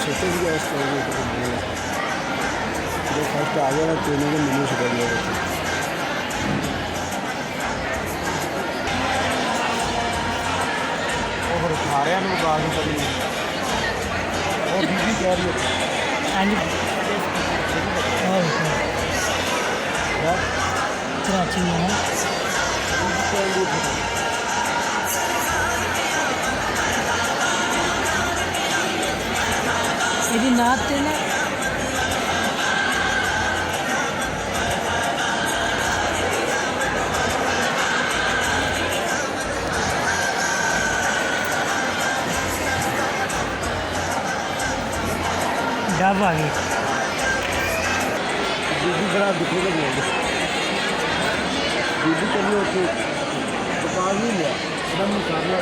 सोचे भी गया जो फर्स्ट आ गया ट्रेनिंग के मेन्यू से कर दिया और सारे बात करी और बीबी कह रही है कराची में है यदि नात थे ना डब आ गई बीबी बड़ा दुखी लग गया बीबी चलिए दुकान नहीं लिया एकदम मुकाबला